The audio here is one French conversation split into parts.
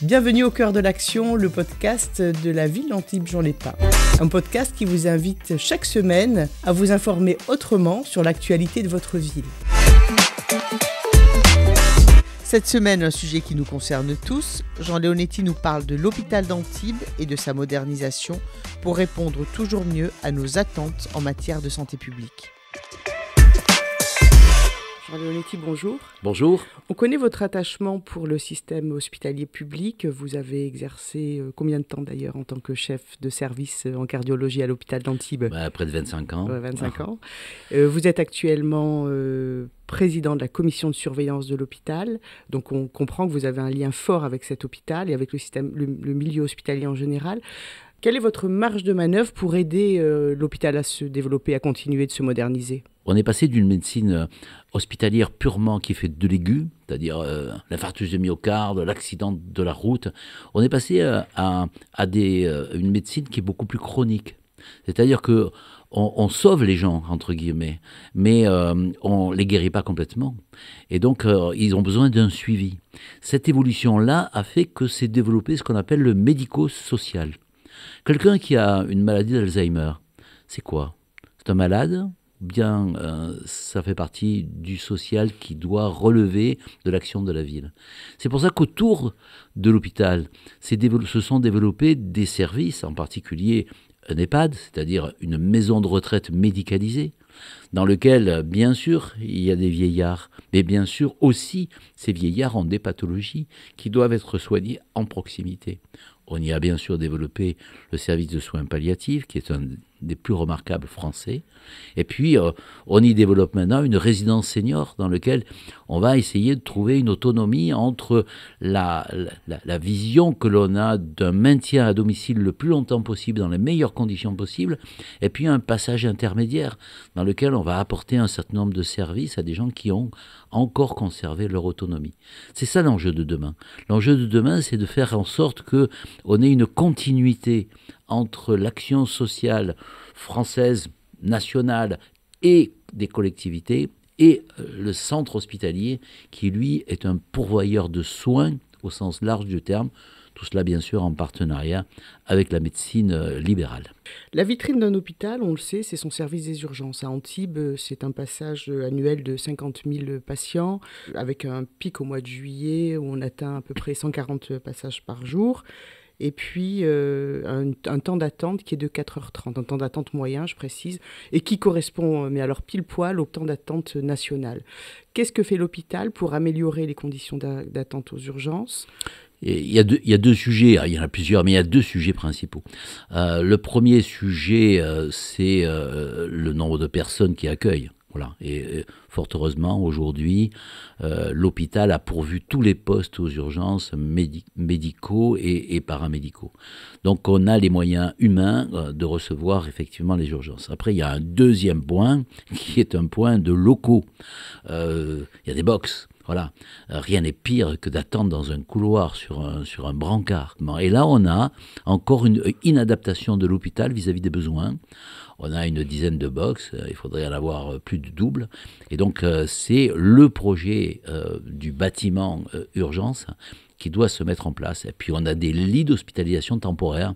Bienvenue au cœur de l'action, le podcast de la ville d'Antibes-Juan-les-Pins. Un podcast qui vous invite chaque semaine à vous informer autrement sur l'actualité de votre ville. Cette semaine, un sujet qui nous concerne tous. Jean Leonetti nous parle de l'hôpital d'Antibes et de sa modernisation pour répondre toujours mieux à nos attentes en matière de santé publique. Jean Leonetti, bonjour. Bonjour. On connaît votre attachement pour le système hospitalier public. Vous avez exercé combien de temps d'ailleurs en tant que chef de service en cardiologie à l'hôpital d'Antibes ? Près de 25 ans. 25 ans. Vous êtes actuellement président de la commission de surveillance de l'hôpital. Donc on comprend que vous avez un lien fort avec cet hôpital et avec le système, le milieu hospitalier en général. Quelle est votre marge de manœuvre pour aider l'hôpital à se développer, à continuer de se moderniser ? On est passé d'une médecine hospitalière purement qui fait de l'aigu, c'est-à-dire l'infarctus du myocarde, l'accident de la route. On est passé à une médecine qui est beaucoup plus chronique. C'est-à-dire que on sauve les gens, entre guillemets, mais on ne les guérit pas complètement. Et donc, ils ont besoin d'un suivi. Cette évolution-là a fait que s'est développé ce qu'on appelle le médico-social. Quelqu'un qui a une maladie d'Alzheimer, c'est quoi ? C'est un malade ? Bien, ça fait partie du social qui doit relever de l'action de la ville. C'est pour ça qu'autour de l'hôpital, se sont développés des services, en particulier un EHPAD, c'est-à-dire une maison de retraite médicalisée, dans lequel, bien sûr, il y a des vieillards, mais bien sûr aussi, ces vieillards ont des pathologies qui doivent être soignées en proximité. On y a bien sûr développé le service de soins palliatifs, qui est un des plus remarquables français. Et puis, on y développe maintenant une résidence senior dans laquelle on va essayer de trouver une autonomie entre la vision que l'on a d'un maintien à domicile le plus longtemps possible, dans les meilleures conditions possibles, et puis un passage intermédiaire dans lequel on va apporter un certain nombre de services à des gens qui ont encore conservé leur autonomie. C'est ça l'enjeu de demain. L'enjeu de demain, c'est de faire en sorte qu'on ait une continuité entre l'action sociale française, nationale et des collectivités et le centre hospitalier qui, lui, est un pourvoyeur de soins au sens large du terme. Tout cela, bien sûr, en partenariat avec la médecine libérale. La vitrine d'un hôpital, on le sait, c'est son service des urgences. À Antibes, c'est un passage annuel de 50 000 patients, avec un pic au mois de juillet où on atteint à peu près 140 passages par jour. Et puis un temps d'attente qui est de 4h30, un temps d'attente moyen, je précise, et qui correspond, mais alors pile poil, au temps d'attente national. Qu'est-ce que fait l'hôpital pour améliorer les conditions d'attente aux urgences ? Il y a deux sujets, il y en a plusieurs, mais il y a deux sujets principaux. Le premier sujet, c'est le nombre de personnes qui accueillent. Voilà. Et fort heureusement, aujourd'hui, l'hôpital a pourvu tous les postes aux urgences médicaux et paramédicaux. Donc on a les moyens humains de recevoir effectivement les urgences. Après, il y a un deuxième point qui est un point de locaux. Il y a des box. Voilà, rien n'est pire que d'attendre dans un couloir sur un brancard. Et là, on a encore une inadaptation de l'hôpital vis-à-vis des besoins. On a une dizaine de box, il faudrait en avoir plus de double. Et donc, c'est le projet du bâtiment urgence qui doit se mettre en place. Et puis, on a des lits d'hospitalisation temporaire.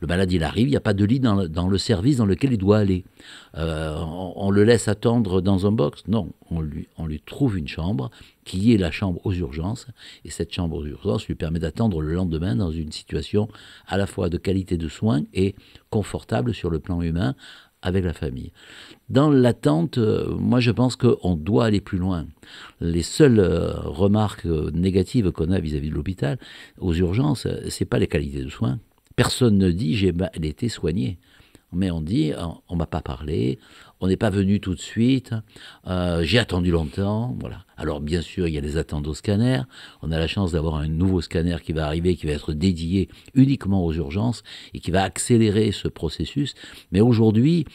Le malade, il arrive, il n'y a pas de lit dans le service dans lequel il doit aller. On le laisse attendre dans un box ? Non, on lui trouve une chambre qui est la chambre aux urgences. Et cette chambre aux urgences lui permet d'attendre le lendemain dans une situation à la fois de qualité de soins et confortable sur le plan humain avec la famille. Dans l'attente, moi je pense qu'on doit aller plus loin. Les seules remarques négatives qu'on a vis-à-vis de l'hôpital, aux urgences, c'est pas les qualités de soins. Personne ne dit j'ai été soigné. Mais on dit on m'a pas parlé, on n'est pas venu tout de suite, j'ai attendu longtemps, voilà. Alors bien sûr, il y a les attentes au scanner, on a la chance d'avoir un nouveau scanner qui va arriver, qui va être dédié uniquement aux urgences et qui va accélérer ce processus. Mais aujourd'hui,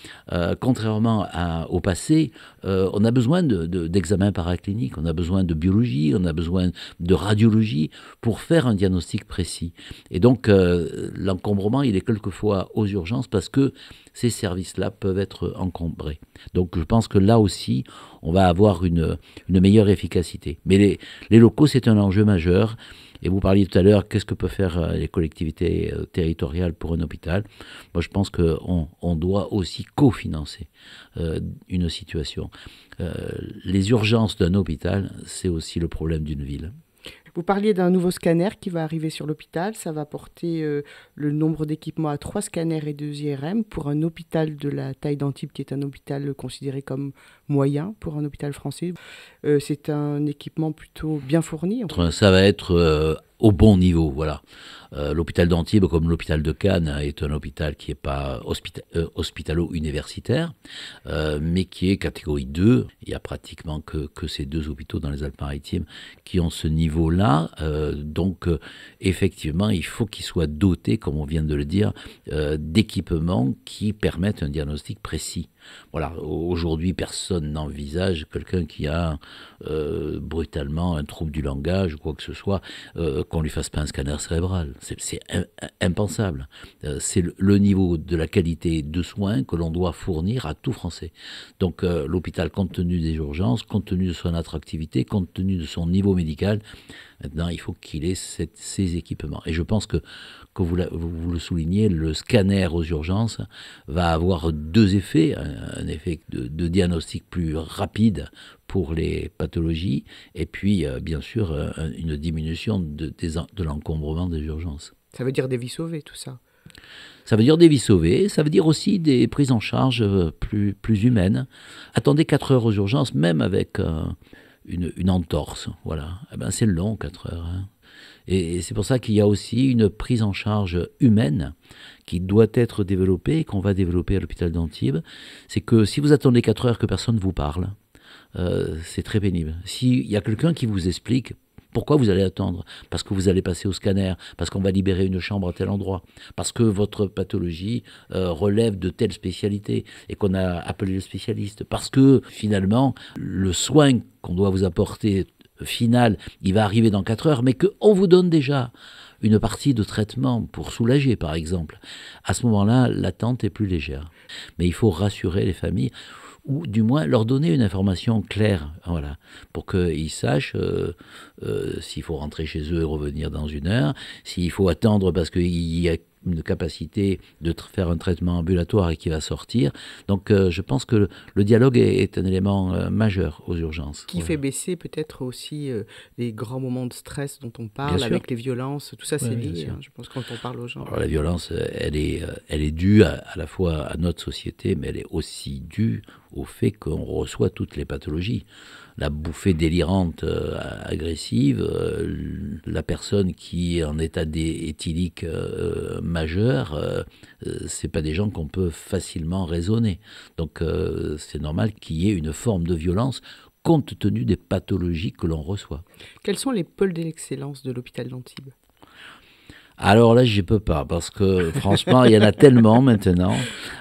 contrairement au passé, on a besoin d'examens paracliniques, on a besoin de biologie, on a besoin de radiologie pour faire un diagnostic précis. Et donc, l'encombrement, il est quelquefois aux urgences parce que ces services-là peuvent être encombrés. assurée. Donc je pense que là aussi, on va avoir une meilleure efficacité. Mais les locaux, c'est un enjeu majeur. Et vous parliez tout à l'heure, qu'est-ce que peuvent faire les collectivités territoriales pour un hôpital? Moi, je pense qu'on doit aussi cofinancer une situation. Les urgences d'un hôpital, c'est aussi le problème d'une ville. Vous parliez d'un nouveau scanner qui va arriver sur l'hôpital. Ça va porter le nombre d'équipements à 3 scanners et 2 IRM pour un hôpital de la taille d'Antibes, qui est un hôpital considéré comme moyen pour un hôpital français. C'est un équipement plutôt bien fourni. Ça va être au bon niveau, voilà. L'hôpital d'Antibes, comme l'hôpital de Cannes, est un hôpital qui n'est pas hospitalo-universitaire, mais qui est catégorie 2. Il n'y a pratiquement que ces 2 hôpitaux dans les Alpes-Maritimes qui ont ce niveau-là. Donc, effectivement, il faut qu'ils soient dotés, comme on vient de le dire, d'équipements qui permettent un diagnostic précis. Voilà, aujourd'hui, personne n'envisage quelqu'un qui a brutalement un trouble du langage ou quoi que ce soit, qu'on lui fasse pas un scanner cérébral. C'est impensable. C'est le niveau de la qualité de soins que l'on doit fournir à tout Français. Donc l'hôpital, compte tenu des urgences, compte tenu de son attractivité, compte tenu de son niveau médical, maintenant il faut qu'il ait ces équipements. Et je pense que vous le soulignez, le scanner aux urgences va avoir 2 effets. Un effet de diagnostic plus rapide pour les pathologies, et puis bien sûr une diminution de l'encombrement des urgences. Ça veut dire des vies sauvées, tout ça. Ça veut dire des vies sauvées, ça veut dire aussi des prises en charge plus humaines. Attendez 4 heures aux urgences, même avec une entorse, voilà. Eh ben, c'est long, 4 heures. Hein. Et c'est pour ça qu'il y a aussi une prise en charge humaine qui doit être développée, et qu'on va développer à l'hôpital d'Antibes. C'est que si vous attendez 4 heures que personne ne vous parle, c'est très pénible. S'il y a quelqu'un qui vous explique pourquoi vous allez attendre, parce que vous allez passer au scanner, parce qu'on va libérer une chambre à tel endroit, parce que votre pathologie relève de telle spécialité et qu'on a appelé le spécialiste, parce que finalement le soin qu'on doit vous apporter final, il va arriver dans 4 heures, mais qu'on vous donne déjà une partie de traitement pour soulager, par exemple. À ce moment-là, l'attente est plus légère. Mais il faut rassurer les familles, ou du moins leur donner une information claire, voilà, pour qu'ils sachent s'il faut rentrer chez eux et revenir dans 1 heure, s'il faut attendre parce qu'il y a une capacité de faire un traitement ambulatoire et qui va sortir. Donc je pense que le dialogue est un élément majeur aux urgences. Qui fait baisser peut-être aussi les grands moments de stress dont on parle, avec les violences, tout ça c'est lié, je pense, quand on parle aux gens. Alors, la violence, elle est due à la fois à notre société, mais elle est aussi due au fait qu'on reçoit toutes les pathologies. La bouffée délirante agressive, la personne qui est en état éthylique majeur, c'est pas des gens qu'on peut facilement raisonner. Donc c'est normal qu'il y ait une forme de violence compte tenu des pathologies que l'on reçoit. Quels sont les pôles d'excellence de l'hôpital d'Antibes ? Alors là, je peux pas, parce que franchement, il y en a tellement maintenant.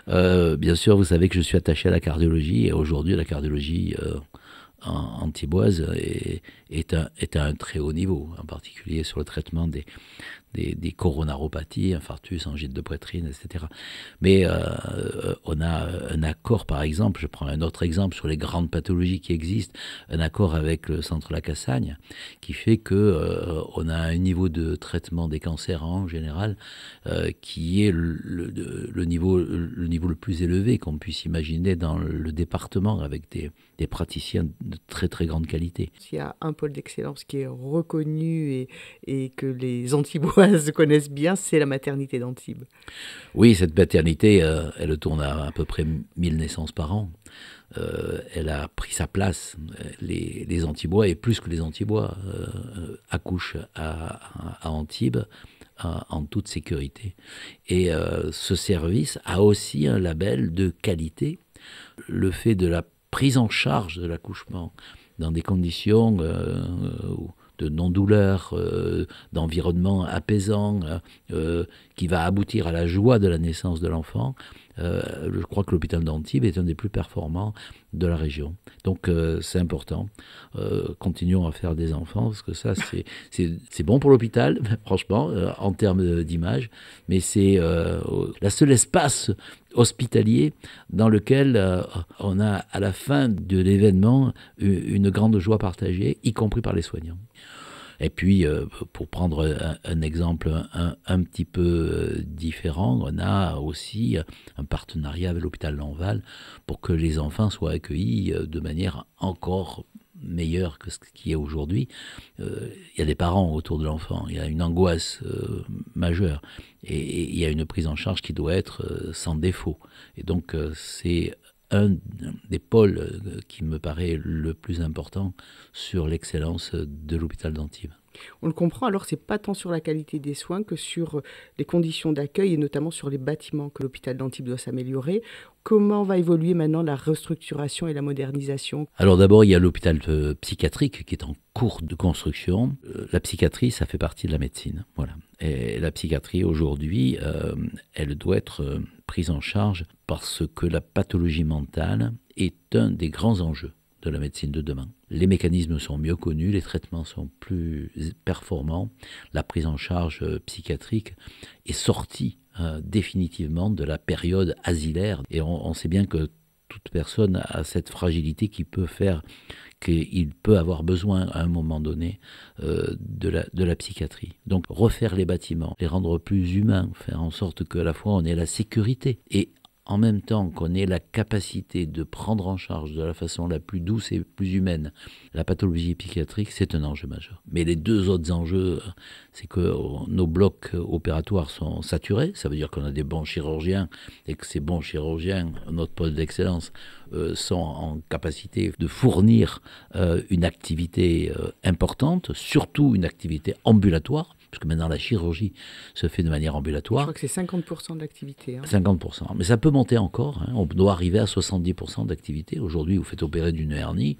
Bien sûr, vous savez que je suis attaché à la cardiologie, et aujourd'hui, la cardiologie antiboise est à un très haut niveau, en particulier sur le traitement des coronaropathies, infarctus, angine de poitrine, etc. Mais on a un accord, par exemple, je prends un autre exemple sur les grandes pathologies qui existent, un accord avec le centre La Cassagne, qui fait que on a un niveau de traitement des cancers en général qui est le niveau le plus élevé qu'on puisse imaginer dans le département, avec des praticiens de très très grande qualité. S'il y a un pôle d'excellence qui est reconnu et que les Antiboises connaissent bien, c'est la maternité d'Antibes. Oui, cette maternité, elle tourne à peu près 1000 naissances par an. Elle a pris sa place. Les Antibois, et plus que les Antibois, accouchent à Antibes en toute sécurité. Et ce service a aussi un label de qualité. Le fait de la prise en charge de l'accouchement dans des conditions de non-douleur, d'environnement apaisant, qui va aboutir à la joie de la naissance de l'enfant, Je crois que l'hôpital d'Antibes est un des plus performants de la région. Donc c'est important. Continuons à faire des enfants, parce que ça, c'est bon pour l'hôpital, franchement, en termes d'image, mais c'est la seule espace hospitalier dans lequel on a à la fin de l'événement une grande joie partagée, y compris par les soignants. Et puis, pour prendre un exemple un petit peu différent, on a aussi un partenariat avec l'hôpital Lanval pour que les enfants soient accueillis de manière encore meilleure que ce qui est aujourd'hui. Il y a des parents autour de l'enfant, il y a une angoisse majeure et il y a une prise en charge qui doit être sans défaut. Et donc, c'est un des pôles qui me paraît le plus important sur l'excellence de l'hôpital d'Antibes. On le comprend, alors c'est pas tant sur la qualité des soins que sur les conditions d'accueil et notamment sur les bâtiments que l'hôpital d'Antibes doit s'améliorer. Comment va évoluer maintenant la restructuration et la modernisation? Alors d'abord, il y a l'hôpital psychiatrique qui est en cours de construction. La psychiatrie, ça fait partie de la médecine. Voilà. Et la psychiatrie, aujourd'hui, elle doit être prise en charge parce que la pathologie mentale est un des grands enjeux de la médecine de demain. Les mécanismes sont mieux connus, les traitements sont plus performants, la prise en charge psychiatrique est sortie définitivement de la période asilaire. Et on sait bien que toute personne a cette fragilité qui peut faire qu'il peut avoir besoin à un moment donné de la psychiatrie. Donc refaire les bâtiments, les rendre plus humains, faire en sorte qu'à la fois on ait la sécurité et en même temps qu'on ait la capacité de prendre en charge de la façon la plus douce et plus humaine la pathologie psychiatrique, c'est un enjeu majeur. Mais les deux autres enjeux, c'est que nos blocs opératoires sont saturés, ça veut dire qu'on a des bons chirurgiens et que ces bons chirurgiens, notre pôle d'excellence, sont en capacité de fournir une activité importante, surtout une activité ambulatoire, parce que maintenant la chirurgie se fait de manière ambulatoire. Je crois que c'est 50% de l'activité. 50%. Mais ça peut monter encore. On doit arriver à 70% d'activité. Aujourd'hui, vous faites opérer d'une hernie,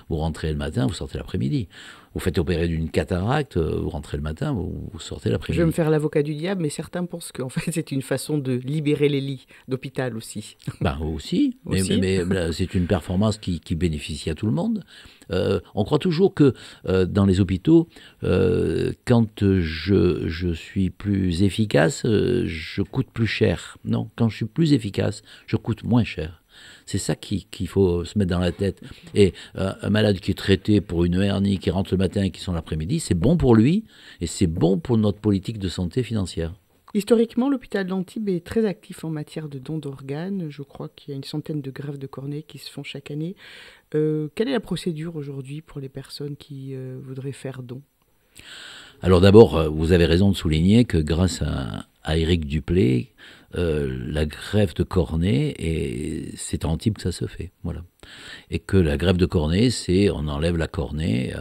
vous rentrez le matin, vous sortez l'après-midi. Vous faites opérer d'une cataracte, vous rentrez le matin, vous sortez l'après-midi. Je vais me faire l'avocat du diable, mais certains pensent qu'en fait c'est une façon de libérer les lits d'hôpital aussi. Aussi, mais c'est une performance qui bénéficie à tout le monde. On croit toujours que dans les hôpitaux, quand je suis plus efficace, je coûte plus cher. Non, quand je suis plus efficace, je coûte moins cher. C'est ça qu'il faut se mettre dans la tête. Et un malade qui est traité pour une hernie, qui rentre le matin et qui sort l'après-midi, c'est bon pour lui et c'est bon pour notre politique de santé financière. Historiquement, l'hôpital d'Antibes est très actif en matière de dons d'organes. Je crois qu'il y a une centaine de greffes de cornée qui se font chaque année. Quelle est la procédure aujourd'hui pour les personnes qui voudraient faire don? Alors d'abord, vous avez raison de souligner que grâce à Éric Duplay, la greffe de cornée, c'est à Antibes que ça se fait. Voilà. Et que la greffe de cornée, c'est on enlève la cornée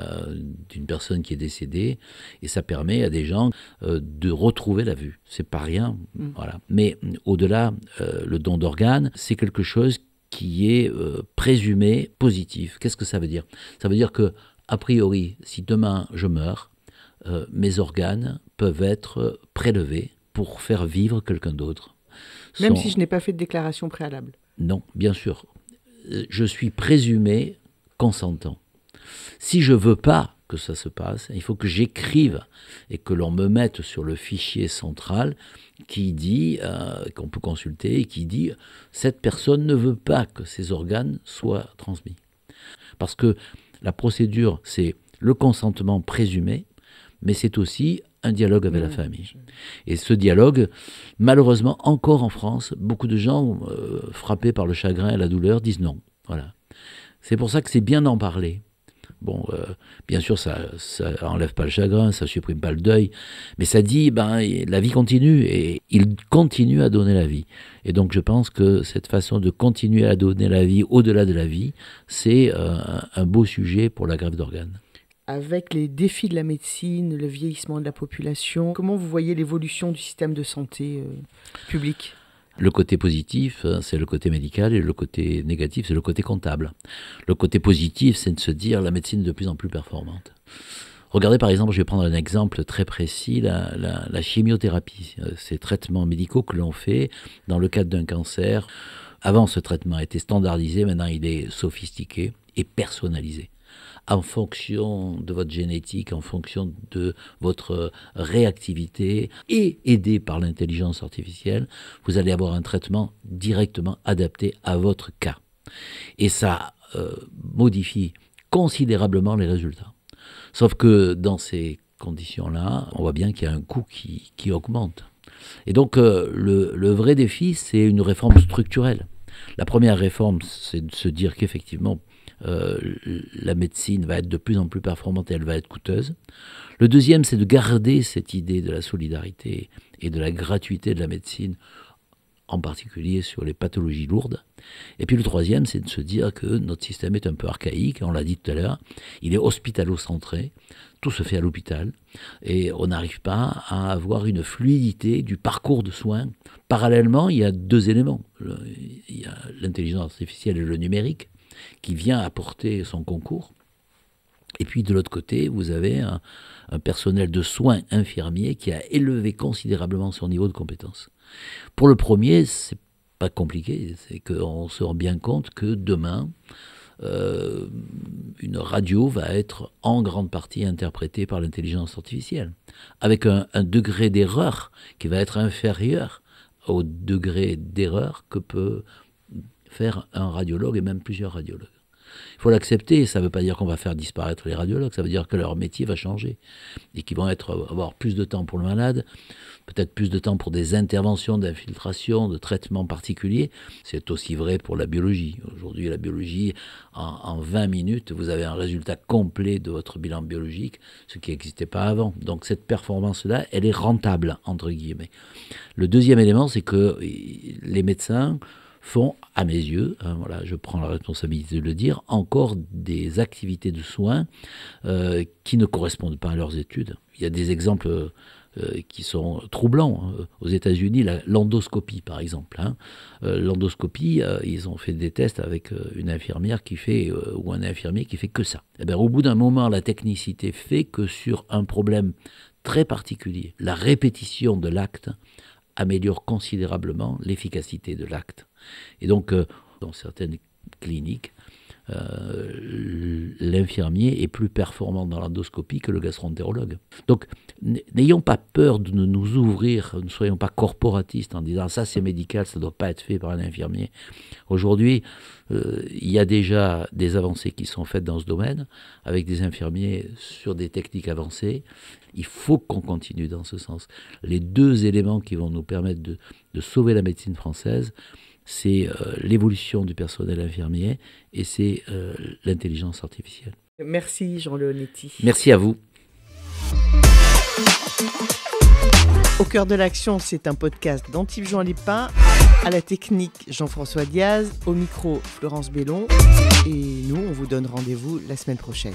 d'une personne qui est décédée et ça permet à des gens de retrouver la vue. C'est pas rien. Voilà. Mais au-delà, le don d'organes, c'est quelque chose qui est présumé positif. Qu'est-ce que ça veut dire? Ça veut dire que, a priori, si demain je meurs, mes organes peuvent être prélevés pour faire vivre quelqu'un d'autre. Même si je n'ai pas fait de déclaration préalable? Non, bien sûr. Je suis présumé consentant. Si je ne veux pas que ça se passe, il faut que j'écrive et que l'on me mette sur le fichier central qui dit, qu'on peut consulter, et qui dit cette personne ne veut pas que ses organes soient transmis. Parce que la procédure, c'est le consentement présumé, mais c'est aussi un dialogue avec la famille. Et ce dialogue, malheureusement, encore en France, beaucoup de gens frappés par le chagrin et la douleur disent non. Voilà. C'est pour ça que c'est bien d'en parler. Bon, bien sûr, ça enlève pas le chagrin, ça supprime pas le deuil, mais ça dit, la vie continue, et il continue à donner la vie. Et donc je pense que cette façon de continuer à donner la vie au-delà de la vie, c'est un beau sujet pour la greffe d'organes. Avec les défis de la médecine, le vieillissement de la population, comment vous voyez l'évolution du système de santé public ? Le côté positif, c'est le côté médical, et le côté négatif, c'est le côté comptable. Le côté positif, c'est de se dire la médecine est de plus en plus performante. Regardez par exemple, je vais prendre un exemple très précis, la chimiothérapie. Ces traitements médicaux que l'on fait dans le cadre d'un cancer. Avant, ce traitement était standardisé, maintenant il est sophistiqué et personnalisé. En fonction de votre génétique, en fonction de votre réactivité et aidé par l'intelligence artificielle, vous allez avoir un traitement directement adapté à votre cas. Et ça modifie considérablement les résultats. Sauf que dans ces conditions-là, on voit bien qu'il y a un coût qui augmente. Et donc le vrai défi, c'est une réforme structurelle. La première réforme, c'est de se dire qu'effectivement, la médecine va être de plus en plus performante et elle va être coûteuse. Le deuxième, c'est de garder cette idée de la solidarité et de la gratuité de la médecine, en particulier sur les pathologies lourdes. Et puis le troisième, c'est de se dire que notre système est un peu archaïque, on l'a dit tout à l'heure, il est hospitalo-centré, tout se fait à l'hôpital, et on n'arrive pas à avoir une fluidité du parcours de soins. Parallèlement, il y a deux éléments. Il y a l'intelligence artificielle et le numérique, qui vient apporter son concours. Et puis de l'autre côté, vous avez un personnel de soins infirmiers qui a élevé considérablement son niveau de compétence. Pour le premier, c'est pas compliqué, c'est qu'on se rend bien compte que demain, une radio va être en grande partie interprétée par l'intelligence artificielle, avec un degré d'erreur qui va être inférieur au degré d'erreur que peut faire un radiologue et même plusieurs radiologues. Il faut l'accepter, ça ne veut pas dire qu'on va faire disparaître les radiologues, ça veut dire que leur métier va changer et qu'ils vont avoir plus de temps pour le malade, peut-être plus de temps pour des interventions d'infiltration, de traitements particuliers. C'est aussi vrai pour la biologie. Aujourd'hui, la biologie, en 20 minutes, vous avez un résultat complet de votre bilan biologique, ce qui n'existait pas avant. Donc cette performance-là, elle est rentable, entre guillemets. Le deuxième élément, c'est que les médecins font, à mes yeux, voilà, je prends la responsabilité de le dire, encore des activités de soins qui ne correspondent pas à leurs études. Il y a des exemples qui sont troublants. Aux États-Unis, l'endoscopie, par exemple. L'endoscopie, ils ont fait des tests avec une infirmière qui fait, ou un infirmier qui fait que ça. Et bien, au bout d'un moment, la technicité fait que sur un problème très particulier, la répétition de l'acte améliore considérablement l'efficacité de l'acte. Et donc, dans certaines cliniques, l'infirmier est plus performant dans l'endoscopie que le gastro-entérologue. Donc, n'ayons pas peur de nous ouvrir, ne soyons pas corporatistes en disant ça c'est médical, ça ne doit pas être fait par un infirmier. Aujourd'hui, il y a déjà des avancées qui sont faites dans ce domaine, avec des infirmiers sur des techniques avancées. Il faut qu'on continue dans ce sens. Les deux éléments qui vont nous permettre de sauver la médecine française, c'est l'évolution du personnel infirmier et c'est l'intelligence artificielle. Merci Jean Leonetti. Merci à vous. Au cœur de l'action, c'est un podcast d'Antibes Jean Lépin, à la technique Jean-François Diaz, au micro Florence Bellon, et nous on vous donne rendez-vous la semaine prochaine.